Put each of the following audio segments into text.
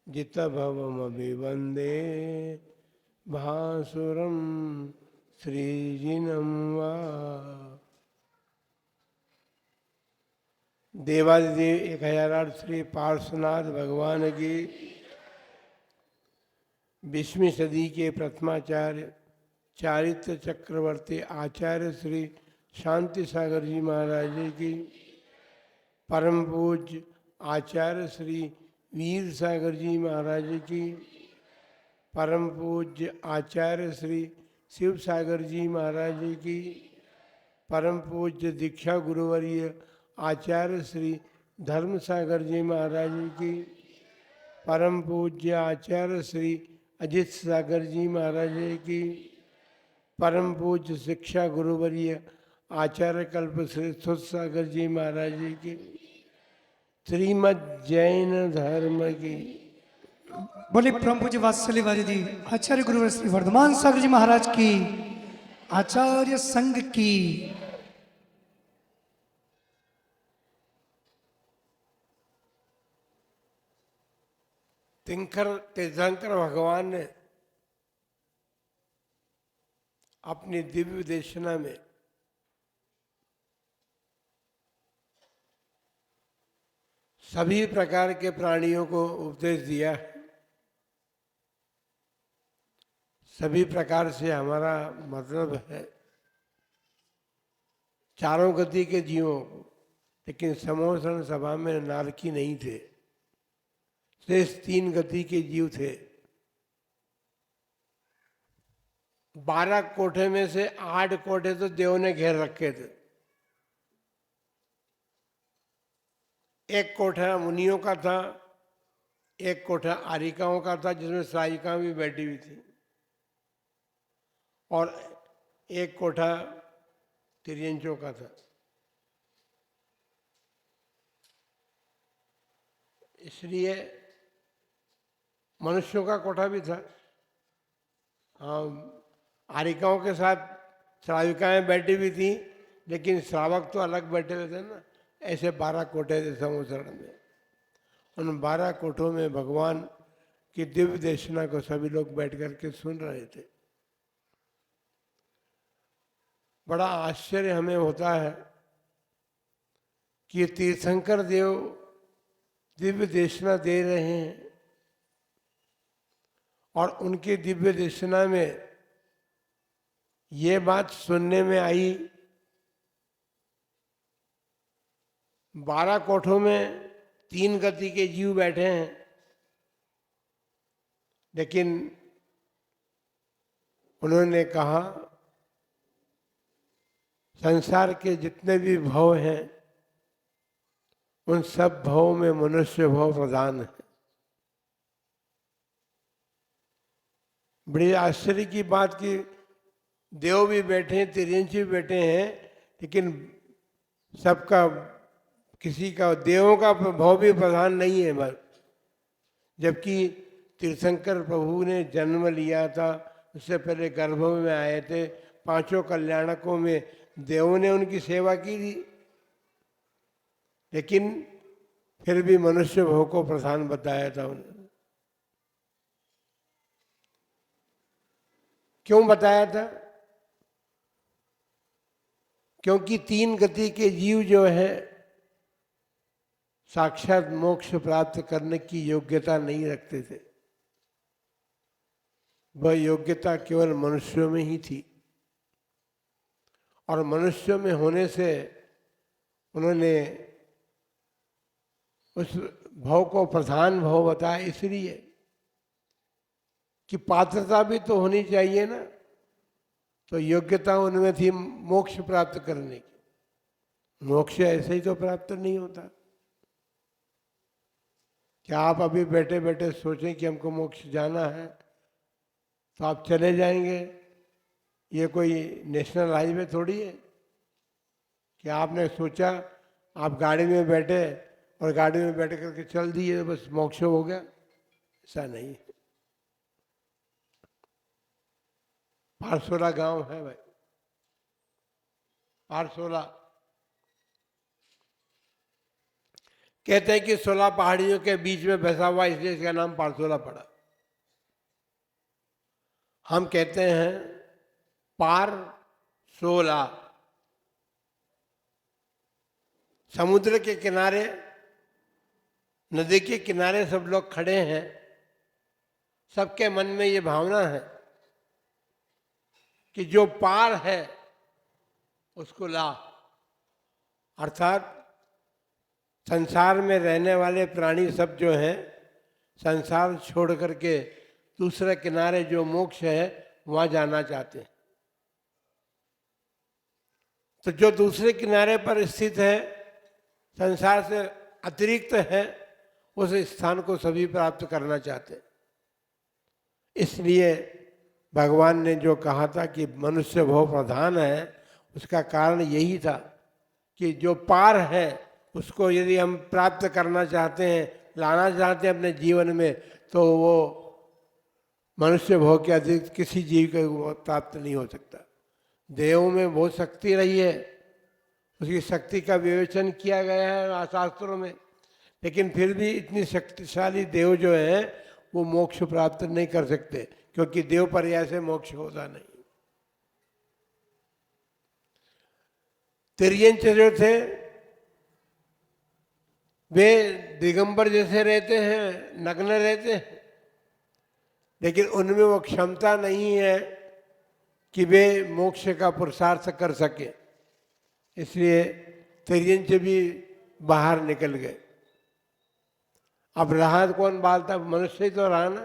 जितभवमभिवन्दे भासुरं श्रीजिनं वा। देवादिदेव 1008 श्री पार्श्वनाथ भगवान की 20वीं सदी के प्रथमाचार्य चारित्र चक्रवर्ती आचार्य श्री शांति सागर जी महाराज जी की, परम पूज्य आचार्य श्री वीर सागर जी महाराज जी की, परम पूज्य आचार्य श्री शिव सागर जी महाराज जी की, परम पूज्य दीक्षा गुरुवर्य आचार्य श्री धर्म सागर जी महाराज जी की, परम पूज्य आचार्य श्री अजित सागर जी महाराज जी की, परम पूज्य शिक्षा गुरुवर्य आचार्य कल्प श्री सुध सागर जी महाराज जी की, श्रीमद जैन धर्म की। बोले परम पूज्य वात्सल्य वाली जी आचार्य गुरुवर श्री वर्धमान सागर जी महाराज की, आचार्य संघ की। तीर्थंकर भगवान ने अपनी दिव्य देशना में सभी प्रकार के प्राणियों को उपदेश दिया है। सभी प्रकार से हमारा मतलब है चारों गति के जीवों को, लेकिन समोसरण सभा में नारकी नहीं थे, शेष 3 गति के जीव थे। 12 कोठे में से 8 कोठे तो देव ने घेर रखे थे। एक कोठा मुनियों का था, एक कोठा आरिकाओं का था जिसमें सायिका भी बैठी हुई थी, और एक कोठा तिर्यंचों का था। इसलिए मनुष्यों का कोठा भी था। हाँ, आरिकाओं के साथ श्राविकाएं बैठी हुई थी, लेकिन श्रावक तो अलग बैठे हुए थे ना। ऐसे 12 कोठे थे समोसरण में। उन 12 कोठों में भगवान की दिव्य देशना को सभी लोग बैठ करके सुन रहे थे। बड़ा आश्चर्य हमें होता है कि तीर्थंकर देव दिव्य देशना दे रहे हैं, और उनकी दिव्य देशना में ये बात सुनने में आई 12 कोठों में 3 गति के जीव बैठे हैं, लेकिन उन्होंने कहा संसार के जितने भी भव हैं उन सब भवों में मनुष्य भव प्रधान है। बड़ी आश्चर्य की बात कि देव भी बैठे हैं, तिर्यंची भी बैठे हैं, लेकिन सबका किसी का देवों का भाव भी प्रधान नहीं है। बस जबकि तीर्थंकर प्रभु ने जन्म लिया था, उससे पहले गर्भ में आए थे, 5 कल्याणकों में देवों ने उनकी सेवा की थी, लेकिन फिर भी मनुष्य भाव को प्रधान बताया था उन्होंने। क्यों बताया था? क्योंकि 3 गति के जीव जो है साक्षात मोक्ष प्राप्त करने की योग्यता नहीं रखते थे। वह योग्यता केवल मनुष्यों में ही थी, और मनुष्यों में होने से उन्होंने उस भाव को प्रधान भाव बताया, इसलिए कि पात्रता भी तो होनी चाहिए ना। तो योग्यता उनमें थी मोक्ष प्राप्त करने की। मोक्ष ऐसे ही तो प्राप्त नहीं होता। क्या आप अभी बैठे बैठे सोचें कि हमको मोक्ष जाना है तो आप चले जाएंगे? ये कोई नेशनल हाईवे थोड़ी है कि आपने सोचा आप गाड़ी में बैठे और गाड़ी में बैठ करके चल दिए तो बस मोक्ष हो गया। ऐसा नहीं। पारसोला गांव है भाई, पारसोला। कहते हैं कि 16 पहाड़ियों के बीच में बसा हुआ, इसलिए इसका नाम पारसोला पड़ा। हम कहते हैं पार सोला। समुद्र के किनारे, नदी के किनारे सब लोग खड़े हैं, सबके मन में ये भावना है कि जो पार है उसको ला। अर्थात संसार में रहने वाले प्राणी सब जो हैं, संसार छोड़ करके दूसरे किनारे जो मोक्ष है वहां जाना चाहते हैं। तो जो दूसरे किनारे पर स्थित है, संसार से अतिरिक्त है, उस स्थान को सभी प्राप्त करना चाहते हैं। इसलिए भगवान ने जो कहा था कि मनुष्य भव प्रधान है, उसका कारण यही था कि जो पार है उसको यदि हम प्राप्त करना चाहते हैं, लाना चाहते हैं अपने जीवन में, तो वो मनुष्य भोग के अतिरिक्त किसी जीव को प्राप्त नहीं हो सकता। देवों में बहुत शक्ति रही है, उसकी शक्ति का विवेचन किया गया है शास्त्रों में, लेकिन फिर भी इतनी शक्तिशाली देव जो हैं वो मोक्ष प्राप्त नहीं कर सकते, क्योंकि देव पर्याय से मोक्ष होता नहीं। तिर्यंच जो थे वे दिगंबर जैसे रहते हैं, नग्न रहते हैं, लेकिन उनमें वो क्षमता नहीं है कि वे मोक्ष का पुरुषार्थ कर सके, इसलिए तिर्यंच भी बाहर निकल गए। अब रहा कौन बाल था? मनुष्य ही तो रहा ना।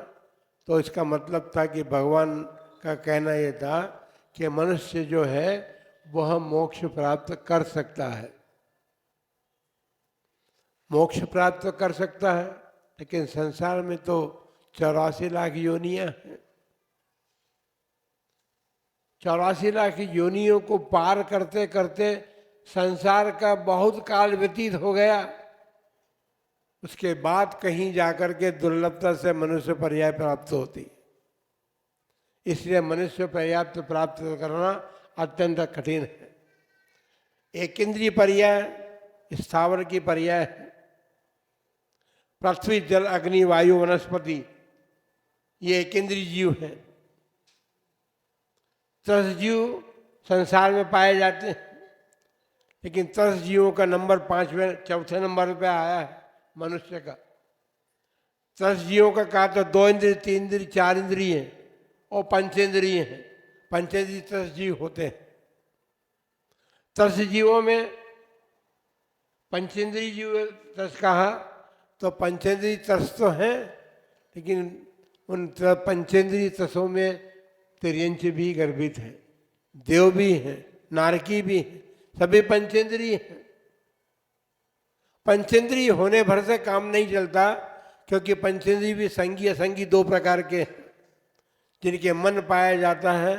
तो इसका मतलब था कि भगवान का कहना यह था कि मनुष्य जो है वह मोक्ष प्राप्त कर सकता है, मोक्ष प्राप्त कर सकता है, लेकिन संसार में तो 84 लाख योनियां हैं। 84 लाख योनियों को पार करते करते संसार का बहुत काल व्यतीत हो गया। उसके बाद कहीं जाकर के दुर्लभता से मनुष्य पर्याय प्राप्त होती। इसलिए मनुष्य पर्याप्त प्राप्त करना अत्यंत कठिन है। एक इंद्रिय पर्याय स्थावर की पर्याय है। पृथ्वी जल अग्नि वायु वनस्पति ये एक इंद्रिय जीव है। 10 जीव संसार में पाए जाते हैं, लेकिन 10 जीवों का नंबर 4 नंबर पे आया है मनुष्य का। 10 जीवों का कहा तो 2 इंद्रिय 3 इंद्रिय 4 इंद्रिय हैं और पंचेंद्रिय हैं। पंचेंद्रिय 10 जीव होते हैं। 10 जीवों में पंचेंद्रिय जीव 10 कहा तो पंचेंद्रिय 10 तो हैं, लेकिन उन पंचेंद्रिय 10 में तिर्यंच भी गर्भित है, देव भी हैं, नारकी भी हैं, सभी पंचेंद्रिय हैं। पंचेंद्रिय होने भर से काम नहीं चलता, क्योंकि पंचेंद्रिय भी संगी असंगी 2 प्रकार के हैं। जिनके मन पाया जाता है,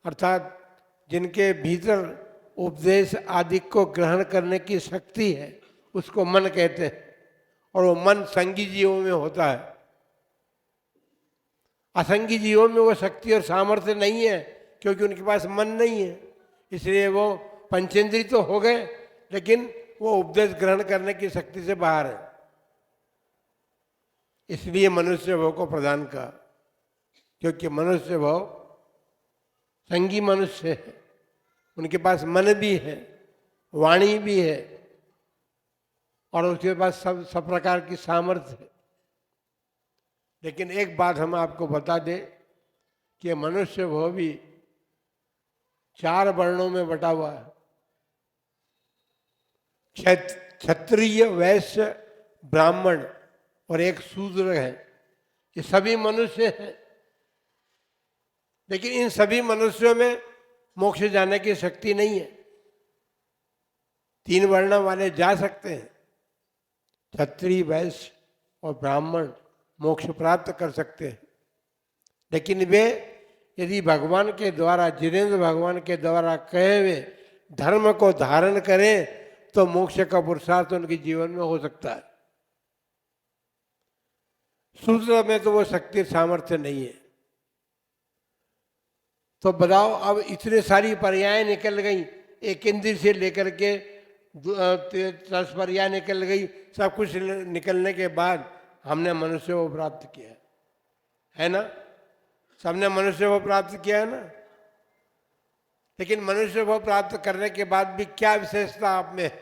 अर्थात जिनके भीतर उपदेश आदि को ग्रहण करने की शक्ति है, उसको मन कहते हैं, और वो मन संगी जीवों में होता है। असंगी जीवों में वो शक्ति और सामर्थ्य नहीं है, क्योंकि उनके पास मन नहीं है। इसलिए वो पंचेंद्रिय तो हो गए, लेकिन वो उपदेश ग्रहण करने की शक्ति से बाहर है। इसलिए मनुष्य भाव को प्रदान कहा, क्योंकि मनुष्य भाव संगी मनुष्य है, उनके पास मन भी है, वाणी भी है, और उसके पास सब प्रकार की सामर्थ्य है। लेकिन एक बात हम आपको बता दें कि मनुष्य भाव भी 4 वर्णों में बटा हुआ है। क्षत्रिय, वैश्य, ब्राह्मण और एक शूद्र है। ये सभी मनुष्य हैं, लेकिन इन सभी मनुष्यों में मोक्ष जाने की शक्ति नहीं है। 3 वर्ण वाले जा सकते हैं, क्षत्रिय, वैश्य और ब्राह्मण मोक्ष प्राप्त कर सकते हैं, लेकिन वे यदि भगवान के द्वारा, जिनेन्द्र भगवान के द्वारा कहे हुए धर्म को धारण करें तो मोक्ष का पुरुषार्थ उनके जीवन में हो सकता है। शूद्र में तो वो शक्ति सामर्थ्य नहीं है। तो बताओ, अब इतने सारी पर्याय निकल गई, एक इंद्रिय से लेकर के 10 पर्याय निकल गई, सब कुछ निकलने के बाद हमने मनुष्य को प्राप्त किया है ना? सबने मनुष्य को प्राप्त किया है ना? लेकिन मनुष्य को प्राप्त करने के बाद भी क्या विशेषता आप में है?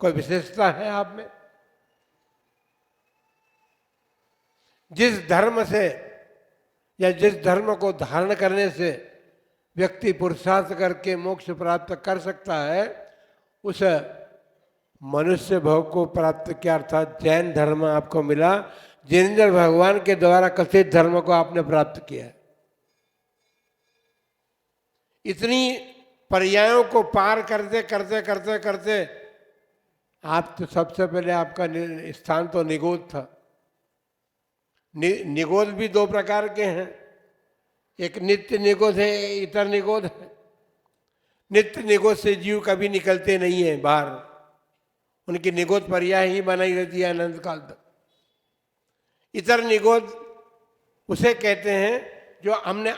कोई विशेषता है आप में? जिस धर्म से या जिस धर्म को धारण करने से व्यक्ति पुरुषार्थ करके मोक्ष प्राप्त कर सकता है, उस मनुष्य भव को प्राप्त किया, अर्थात जैन धर्म आपको मिला। जिनेंद्र भगवान के द्वारा कथित धर्म को आपने प्राप्त किया है। इतनी पर्यायों को पार करते करते करते करते आप तो सबसे पहले आपका स्थान तो निगोद था। निगोद भी दो प्रकार के हैं, एक नित्य निगोद है, इतर निगोद है। नित्य निगोद से जीव कभी निकलते नहीं है बाहर, उनकी निगोद पर्याय ही बनाई रहती है अनंत काल तक। इतर निगोद उसे कहते हैं जो हमने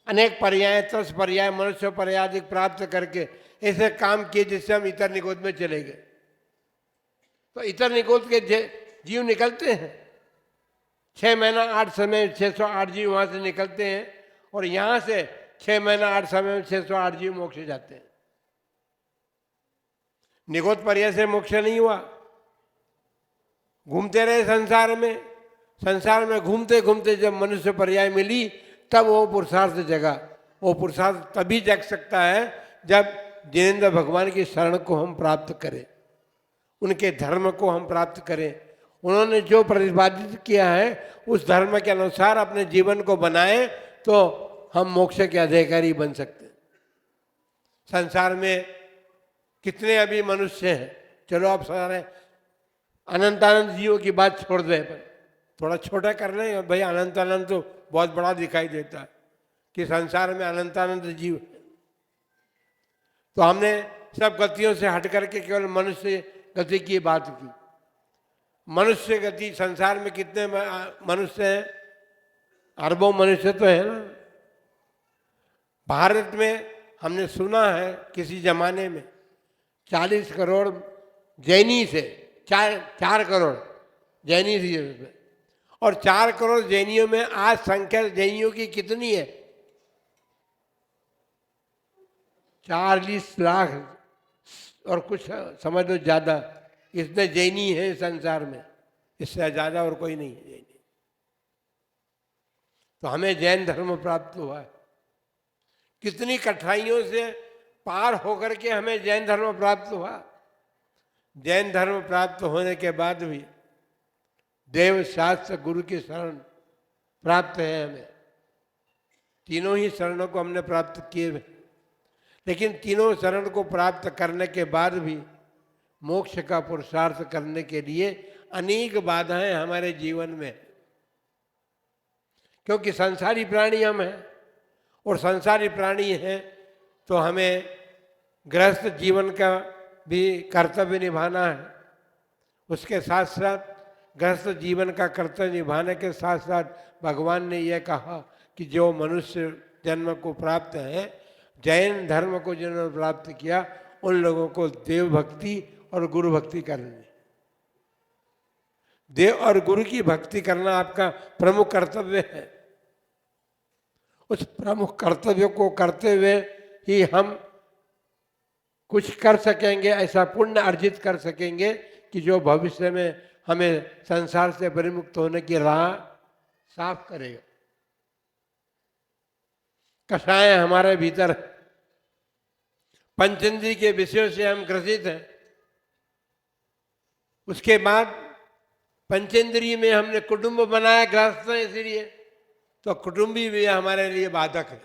अनेक पर्याय, 10 पर्याय, मनुष्य पर्याय आदि प्राप्त करके ऐसे काम किए जिससे हम इतर निगोद में चले गए। तो इतर निगोद के जीव निकलते हैं, 6 महीना 8 समय 608 जीव वहां से निकलते हैं, और यहां से 6 महीना 8 समय में 608 जीव मोक्ष जाते हैं। निगोद पर्याय से मोक्ष नहीं हुआ, घूमते रहे संसार में। संसार में घूमते घूमते जब मनुष्य पर्याय मिली तब वो पुरुषार्थ जगा। वो पुरुषार्थ तभी जग सकता है जब जिनेंद्र भगवान की शरण को हम प्राप्त करें, उनके धर्म को हम प्राप्त करें। उन्होंने जो प्रतिपादित किया है उस धर्म के अनुसार अपने जीवन को बनाए तो हम मोक्ष के अधिकारी बन सकते हैं। संसार में कितने अभी मनुष्य हैं, चलो आप सारे अनंतानंद जीवों की बात छोड़ दें, पर थोड़ा छोटा कर लें भाई। अनंतानंद तो बहुत बड़ा दिखाई देता है कि संसार में अनंतानंद जीव है। तो हमने सब गतियों से हट करके केवल मनुष्य गति की बात की। मनुष्य गति, संसार में कितने मनुष्य हैं? अरबों मनुष्य तो है ना। भारत में हमने सुना है किसी जमाने में 40 करोड़ जैनी से 4 करोड़ जैनी थी, और 4 करोड़ जैनियों में आज संख्या जैनियों की कितनी है? 40 लाख और कुछ समझ लो ज्यादा, इतने जैनी है संसार में, इससे ज्यादा और कोई नहीं है जैनी। तो हमें जैन धर्म प्राप्त हुआ है। कितनी कठिनाइयों से पार होकर के हमें जैन धर्म प्राप्त हुआ। जैन धर्म प्राप्त होने के बाद भी देव, शास्त्र, गुरु की शरण प्राप्त है हमें। तीनों ही शरणों को हमने प्राप्त किए हुए, लेकिन तीनों शरण को प्राप्त करने के बाद भी मोक्ष का पुरुषार्थ करने के लिए अनेक बाधाएं हमारे जीवन में, क्योंकि संसारी प्राणी हम हैं, और संसारी प्राणी हैं तो हमें गृहस्थ जीवन का भी कर्तव्य निभाना है। उसके साथ साथ गृहस्थ जीवन का कर्तव्य निभाने के साथ साथ भगवान ने यह कहा कि जो मनुष्य जन्म को प्राप्त है, जैन धर्म को जिन्होंने प्राप्त किया, उन लोगों को देव भक्ति और गुरु भक्ति करनी। देव और गुरु की भक्ति करना आपका प्रमुख कर्तव्य है। उस प्रमुख कर्तव्य को करते हुए ही हम कुछ कर सकेंगे, ऐसा पुण्य अर्जित कर सकेंगे कि जो भविष्य में हमें संसार से परिमुक्त होने की राह साफ करेगा। कषाय हमारे भीतर, पंचेंद्रिय के विषयों से हम ग्रसित हैं। उसके बाद पंचेंद्रिय में हमने कुटुंब बनाया, गृहस्थ है, इसलिए तो कुटुंबी भी हमारे लिए बाधक है।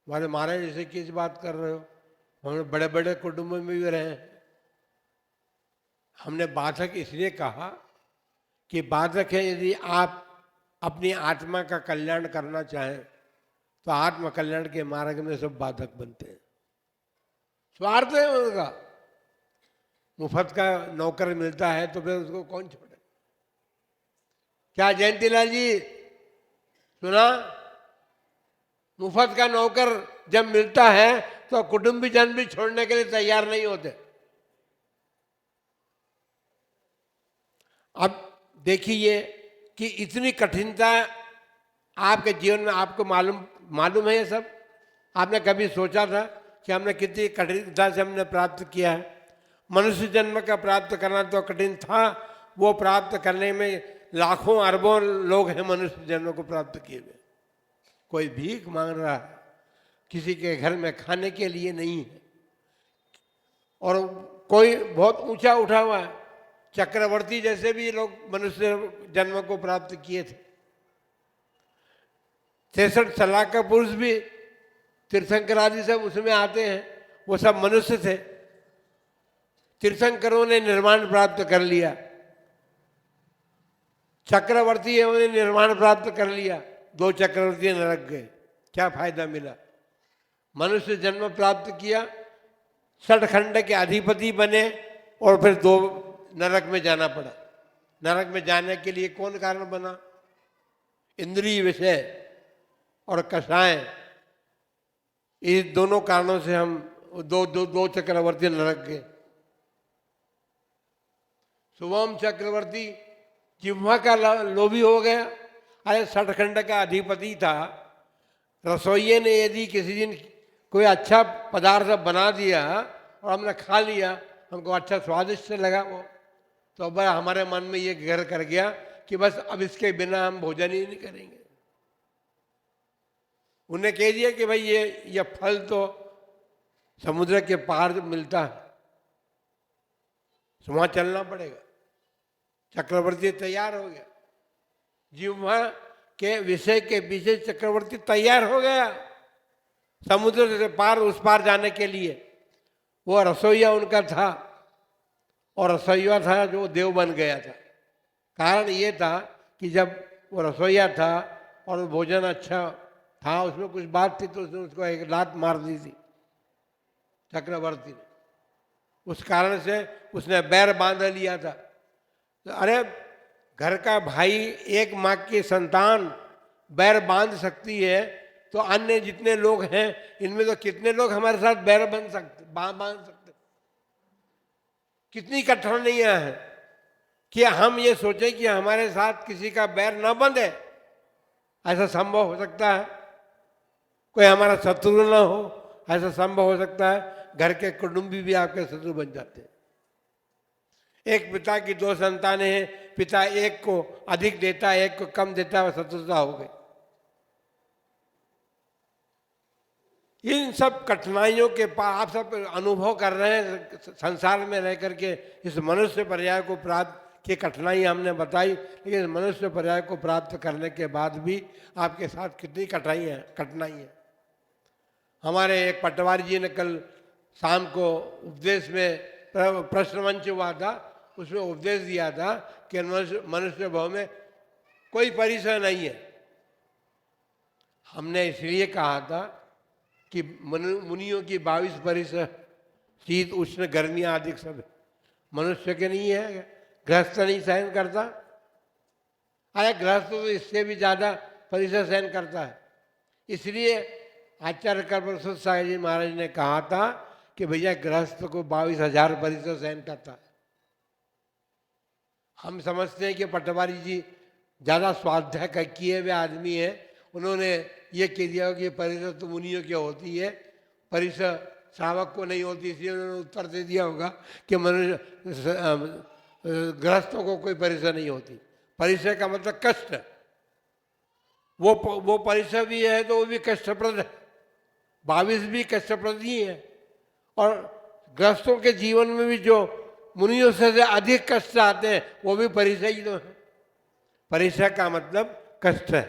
हमारे महाराज जैसे किस बात कर रहे हो, हमने बड़े बड़े कुटुंब में भी रहे हैं। हमने बाधक इसलिए कहा कि बाधक है, यदि आप अपनी आत्मा का कल्याण करना चाहें तो आत्म कल्याण के मार्ग में सब बाधक बनते हैं। स्वार्थ है उनका। मुफ्त का नौकर मिलता है तो फिर उसको कौन छोड़े? क्या जयंतीलाल जी सुना? मुफ्त का नौकर जब मिलता है तो कुटुंबी जन भी छोड़ने के लिए तैयार नहीं होते। अब देखिए कि इतनी कठिनता आपके जीवन में आपको मालूम है ये सब? आपने कभी सोचा था कि हमने कितनी कठिनता से हमने प्राप्त किया है? मनुष्य जन्म का प्राप्त करना तो कठिन था, वो प्राप्त करने में लाखों अरबों लोग हैं मनुष्य जन्म को प्राप्त किए हुए। कोई भीख मांग रहा है, किसी के घर में खाने के लिए नहीं है, और कोई बहुत ऊंचा उठा हुआ है। चक्रवर्ती जैसे भी लोग मनुष्य जन्म को प्राप्त किए थे। 63 लाख का पुरुष भी तीर्थंकर आदि सब उसमें आते हैं, वो सब मनुष्य थे। तीर्थंकरों ने निर्वाण प्राप्त कर लिया, चक्रवर्ती है उन्हें निर्वाण प्राप्त कर लिया, 2 चक्रवर्ती नरक गए। क्या फायदा मिला? मनुष्य जन्म प्राप्त किया, षटखंड के अधिपति बने, और फिर 2 नरक में जाना पड़ा। नरक में जाने के लिए कौन कारण बना? इंद्रिय विषय और कषाय, इस दोनों कारणों से हम दो चक्रवर्ती नरक गए। शुभम चक्रवर्ती जिह्वा का लोभी हो गया। अरे षटखंड का अधिपति था, रसोइये ने यदि किसी दिन कोई अच्छा पदार्थ बना दिया और हमने खा लिया, हमको अच्छा स्वादिष्ट लगा वो, तो अब हमारे मन में ये घर कर गया कि बस अब इसके बिना हम भोजन ही नहीं करेंगे। उन्हें कह दिया कि भाई ये फल तो समुद्र के पार मिलता है, वहां चलना पड़ेगा। चक्रवर्ती तैयार हो गया, जिह्वा के विषय के पीछे चक्रवर्ती तैयार हो गया समुद्र से पार उस पार जाने के लिए। वो रसोईया उनका था, और रसोईया था जो देव बन गया था। कारण ये था कि जब वो रसोईया था और भोजन अच्छा था, उसमें कुछ बात थी, तो उसने उसको एक लात मार दी थी चक्रवर्ती ने। उस कारण से उसने बैर बांध लिया था। तो अरे घर का भाई, एक माँ की संतान बैर बांध सकती है, तो अन्य जितने लोग हैं इनमें तो कितने लोग हमारे साथ बैर बांध सकते। कितनी कठिनाइयां हैं कि हम ये सोचें कि हमारे साथ किसी का बैर न बंधे। ऐसा संभव हो सकता है? कोई हमारा शत्रु न हो, ऐसा संभव हो सकता है? घर के कुटुंबी भी आपके शत्रु बन जाते हैं। एक पिता की 2 संतानें हैं, पिता एक को अधिक देता है, एक को कम देता है, वो शत्रुता हो गई। इन सब कठिनाइयों के आप सब अनुभव कर रहे हैं संसार में रह करके। इस मनुष्य पर्याय को प्राप्त की कठिनाई हमने बताई, लेकिन मनुष्य पर्याय को प्राप्त करने के बाद भी आपके साथ कितनी कठिनाई है। हमारे एक पटवारी जी ने कल शाम को उपदेश में प्रश्न मंच हुआ था, उसमें उपदेश दिया था कि मनुष्य भाव में कोई परिसर नहीं है। हमने इसलिए कहा था कि मुनियों की 22 परिसर, शीत उष्ण गर्मी आदि सब मनुष्य के नहीं है। गृहस्थ नहीं सहन करता। अरे गृहस्थ तो इससे भी ज्यादा परिसर सहन करता है। इसलिए आचार्य कल्पवृक्ष सागर जी महाराज ने कहा था कि भैया गृहस्थ को 22,000 परिसर सहन करता है। हम समझते हैं कि पटवारी जी ज्यादा स्वाध्याय का किए हुए आदमी है, उन्होंने ये कह दिया कि परिसर तो मुनियों की होती है, परिसर श्रावक को नहीं होती, इसलिए उन्होंने उत्तर दे दिया होगा कि मनुष्य गृहस्थों को कोई परिसर नहीं होती। परिसर का मतलब कष्ट। वो परिसर भी है तो वो भी कष्टप्रद है, 22 भी कष्टप्रद ही है। और गृहस्थों के जीवन में भी जो मुनियों से अधिक कष्ट आते हैं वो भी परिसर ही तो है। परिसर का मतलब कष्ट है।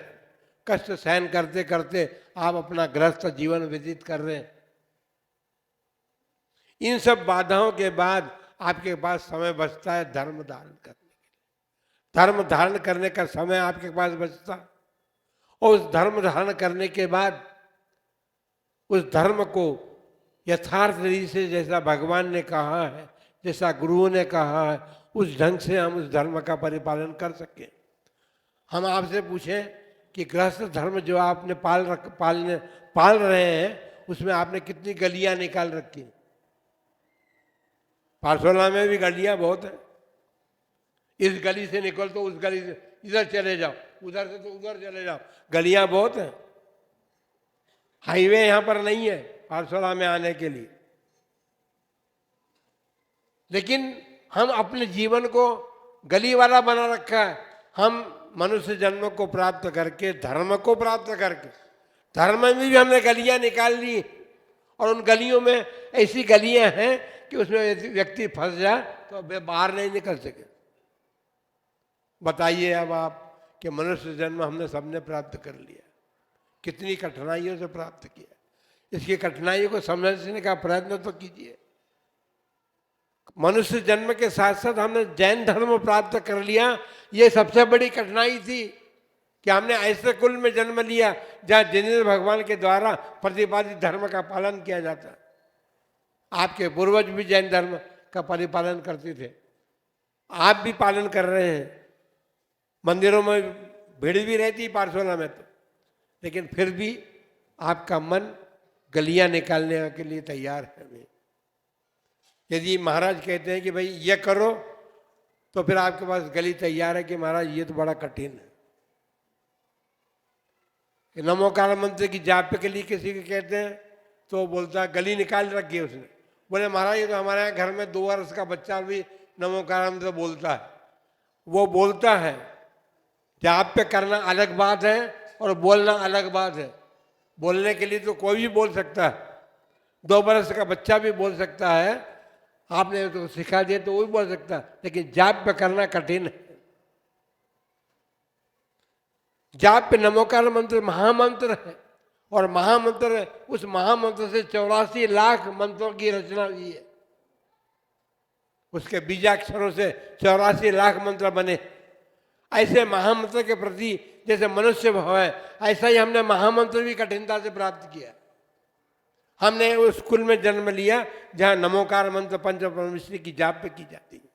कष्ट सहन करते करते आप अपना गृहस्थ जीवन व्यतीत कर रहे हैं। इन सब बाधाओं के बाद आपके पास समय बचता है धर्म धारण करने के लिए। धर्म धारण करने का समय आपके पास बचता है, और उस धर्म धारण करने के बाद उस धर्म को यथार्थ रीति से, जैसा भगवान ने कहा है, जैसा गुरुओं ने कहा है, उस ढंग से हम उस धर्म का परिपालन कर सकें। हम आपसे पूछें कि गृहस्थ धर्म जो आपने पाल रहे हैं, उसमें आपने कितनी गलियां निकाल रखी। पारसोला में भी गलियां बहुत है। इस गली से निकल तो उस गली से इधर चले जाओ, उधर से तो उधर चले जाओ, गलियां बहुत हैं। हाईवे यहां पर नहीं है पारसोला में आने के लिए। लेकिन हम अपने जीवन को गली वाला बना रखा है। हम मनुष्य जन्म को प्राप्त करके, धर्म को प्राप्त करके, धर्म में भी हमने गलियां निकाल ली, और उन गलियों में ऐसी गलियां हैं कि उसमें व्यक्ति फंस जाए तो वे बाहर नहीं निकल सके। बताइए अब आप कि मनुष्य जन्म हमने सबने प्राप्त कर लिया, कितनी कठिनाइयों से प्राप्त किया। इसकी कठिनाइयों को समझने का प्रयत्न तो कीजिए। मनुष्य जन्म के साथ साथ हमने जैन धर्म प्राप्त कर लिया। ये सबसे बड़ी कठिनाई थी कि हमने ऐसे कुल में जन्म लिया जहाँ जिनेन्द्र भगवान के द्वारा प्रतिपादित धर्म का पालन किया जाता। आपके पूर्वज भी जैन धर्म का परिपालन करते थे, आप भी पालन कर रहे हैं। मंदिरों में भीड़ भी रहती पारसोला में तो, लेकिन फिर भी आपका मन गलियां निकालने के लिए तैयार है। यदि महाराज कहते हैं कि भाई ये करो, तो फिर आपके पास गली तैयार है कि महाराज ये तो बड़ा कठिन है। कि नमोकार मंत्र की जाप के लिए किसी को कहते हैं तो बोलता है, गली निकाल रखी है उसने। बोले महाराज ये तो हमारे यहाँ घर में 2 वर्ष का बच्चा भी नमोकार मंत्र बोलता है। वो बोलता है, जाप पे करना अलग बात है और बोलना अलग बात है। बोलने के लिए तो कोई भी बोल सकता है, 2 वर्ष का बच्चा भी बोल सकता है, आपने तो सिखा दिया तो वो भी बोल सकता है, लेकिन जाप पे करना कठिन है। जाप पे नमोकार मंत्र महामंत्र है, और महामंत्र, उस महामंत्र से 84 लाख मंत्रों की रचना हुई है। उसके बीजाक्षरों से 84 लाख मंत्र बने। ऐसे महामंत्र के प्रति जैसे मनुष्य भाव है, ऐसा ही हमने महामंत्र भी कठिनता से प्राप्त किया। हमने उस कुल में जन्म लिया जहां नमोकार मंत्र पंच परमेश्वरी की जाप पे की जाती है।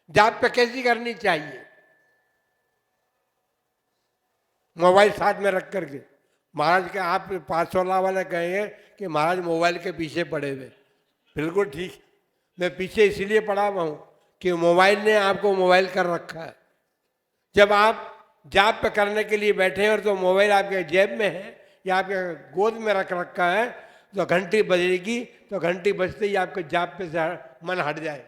जाप पे कैसी करनी चाहिए? मोबाइल साथ में रख करके। महाराज के आप पारसोला वाले कहेंगे कि महाराज मोबाइल के पीछे पड़े हुए। बिल्कुल ठीक, मैं पीछे इसलिए पड़ा हुआ हूं कि मोबाइल ने आपको मोबाइल कर रखा है। जब आप जाप पे करने के लिए बैठे हैं और तो मोबाइल आपके जेब में है या आपके गोद में रख रखा है, तो घंटी बजेगी, तो घंटी बजते ही आपके जाप पे से मन हट जाए।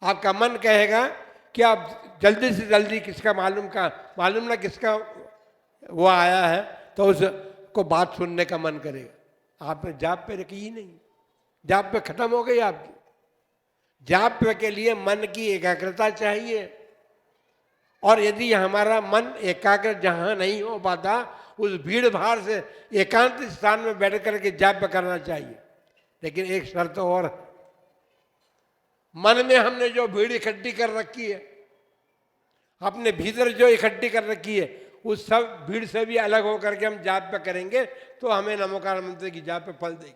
आपका मन कहेगा कि आप जल्दी से जल्दी किसका मालूम ना किसका वो आया है, तो उसको बात सुनने का मन करेगा। आपने जाप पे रखी ही नहीं, जाप पे खत्म हो गई आपकी। जाप पे के लिए मन की एकाग्रता चाहिए, और यदि हमारा मन एकाग्र जहां नहीं हो पाता, उस भीड़ भाड़ से एकांत स्थान में बैठ करके जाप करना चाहिए। लेकिन एक शर्त और, मन में हमने जो भीड़ इकट्ठी कर रखी है, अपने भीतर जो इकट्ठी कर रखी है, उस सब भीड़ से भी अलग होकर के हम जाप पे करेंगे तो हमें नमोकार मंत्र की जाप पे फल देगी।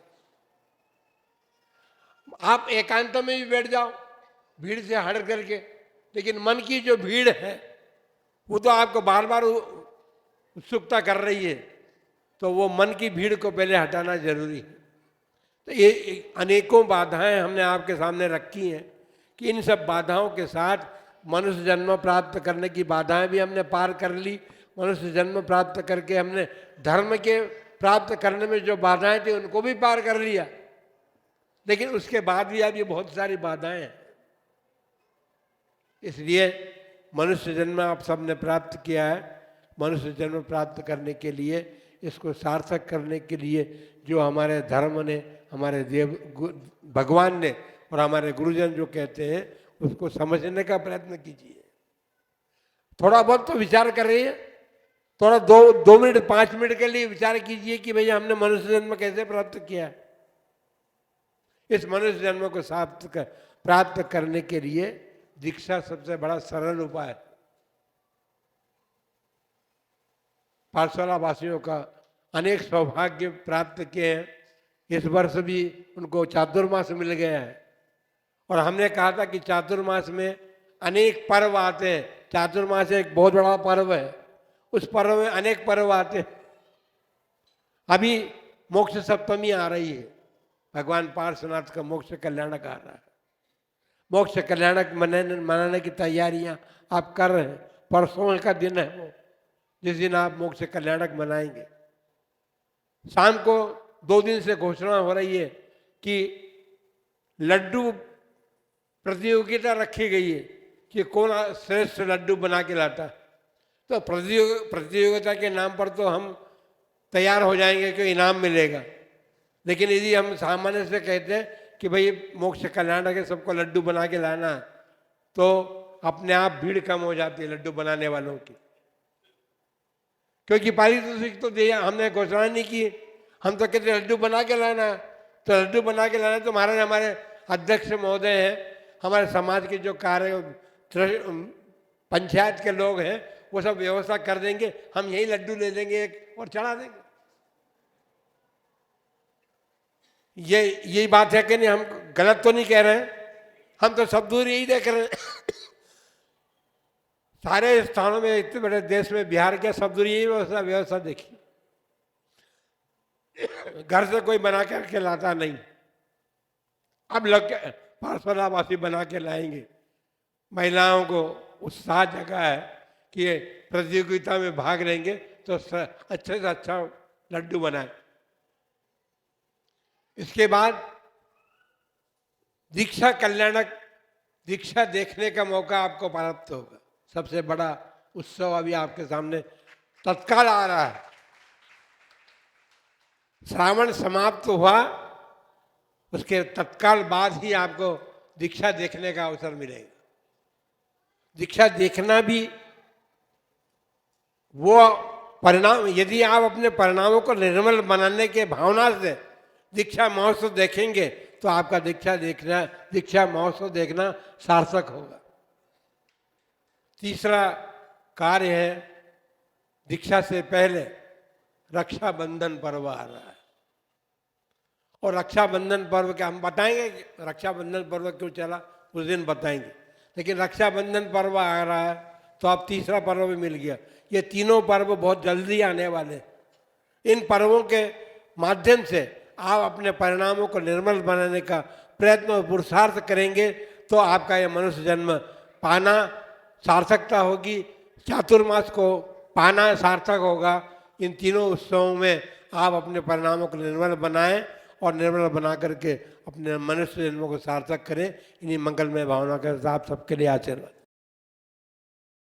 आप एकांत में भी बैठ जाओ भीड़ से हट करके, लेकिन मन की जो भीड़ है वो तो आपको बार बार उत्सुकता कर रही है, तो वो मन की भीड़ को पहले हटाना जरूरी है। तो ये अनेकों बाधाएं हमने आपके सामने रखी हैं कि इन सब बाधाओं के साथ मनुष्य जन्म प्राप्त करने की बाधाएं भी हमने पार कर ली। मनुष्य जन्म प्राप्त करके हमने धर्म के प्राप्त करने में जो बाधाएं थी उनको भी पार कर लिया, लेकिन उसके बाद भी अब ये बहुत सारी बाधाएं हैं। इसलिए मनुष्य जन्म आप सबने प्राप्त किया है। मनुष्य जन्म प्राप्त करने के लिए, इसको सार्थक करने के लिए जो हमारे धर्म ने, हमारे देव भगवान ने और हमारे गुरुजन जो कहते हैं, उसको समझने का प्रयत्न कीजिए। थोड़ा बहुत तो विचार करिए, थोड़ा 2 मिनट 5 मिनट के लिए विचार कीजिए कि भैया हमने मनुष्य जन्म कैसे प्राप्त किया। इस मनुष्य जन्म को प्राप्त करने के लिए दीक्षा सबसे बड़ा सरल उपाय है। पाठशाला वासियों का अनेक सौभाग्य प्राप्त किए हैं। इस वर्ष भी उनको चातुर्मास मिल गया है, और हमने कहा था कि चातुर्मास में अनेक पर्व आते हैं। चातुर्मास एक बहुत बड़ा पर्व है, उस पर्व में अनेक पर्व आते हैं। अभी मोक्ष सप्तमी आ रही है, भगवान पार्श्वनाथ का मोक्ष कल्याणक आ रहा है। मोक्ष कल्याणक मनाने की तैयारियां आप कर रहे हैं। परसों का दिन है वो, जिस दिन आप मोक्ष कल्याणक मनाएंगे। शाम को 2 दिन से घोषणा हो रही है कि लड्डू प्रतियोगिता रखी गई है कि कौन श्रेष्ठ लड्डू बना के लाता। तो प्रतियोगिता के नाम पर तो हम तैयार हो जाएंगे कि इनाम मिलेगा, लेकिन यदि हम सामान्य से कहते हैं कि भाई मोक्ष कल्याणक है, सबको लड्डू बना के लाना, तो अपने आप भीड़ कम हो जाती है लड्डू बनाने वालों की। क्योंकि पारितोषिक तो दिया, हमने घोषणा नहीं की, हम तो कहते लड्डू बना के लाना। तो लड्डू बना के लाना तो महाराज हमारे अध्यक्ष महोदय हैं, हमारे समाज के जो कार्य पंचायत के लोग हैं, वो सब व्यवस्था कर देंगे, हम यही लड्डू ले लेंगे एक और चढ़ा देंगे। यही बात है कि नहीं? हम गलत तो नहीं कह रहे हैं, हम तो सब दूर यही देख रहे हैं। सारे स्थानों में, इतने बड़े देश में, बिहार के सब दूर यही व्यवस्था देखी। घर से कोई बना करके लाता नहीं, अब लोग पार्श्वनाथवासी बना के लाएंगे। महिलाओं को उत्साह जगा है कि ये प्रतियोगिता में भाग लेंगे तो अच्छे से अच्छा लड्डू बनाए। इसके बाद दीक्षा कल्याणक, दीक्षा देखने का मौका आपको प्राप्त होगा। सबसे बड़ा उत्सव अभी आपके सामने तत्काल आ रहा है। श्रावण समाप्त हुआ, उसके तत्काल बाद ही आपको दीक्षा देखने का अवसर मिलेगा। दीक्षा देखना भी वो परिणाम, यदि आप अपने परिणामों को निर्मल बनाने के भावना से दीक्षा महोत्सव देखेंगे तो आपका दीक्षा महोत्सव देखना सार्थक होगा। तीसरा कार्य है, दीक्षा से पहले रक्षाबंधन पर्व आ रहा है। और रक्षाबंधन पर्व के हम बताएंगे, रक्षाबंधन पर्व क्यों चला उस दिन बताएंगे, लेकिन रक्षाबंधन पर्व आ रहा है तो अब तीसरा पर्व भी मिल गया। ये तीनों पर्व बहुत जल्दी आने वाले। इन पर्वों के माध्यम से आप अपने परिणामों को निर्मल बनाने का प्रयत्न और पुरुषार्थ करेंगे तो आपका ये मनुष्य जन्म पाना सार्थकता होगी, चातुर्मास को पाना सार्थक होगा। इन तीनों उत्सवों में आप अपने परिणामों को निर्मल बनाएं और निर्मल बना करके अपने मनुष्य जन्मों को सार्थक करें। इन्हीं मंगलमय भावना के साथ सबके लिए आशीर्वाद।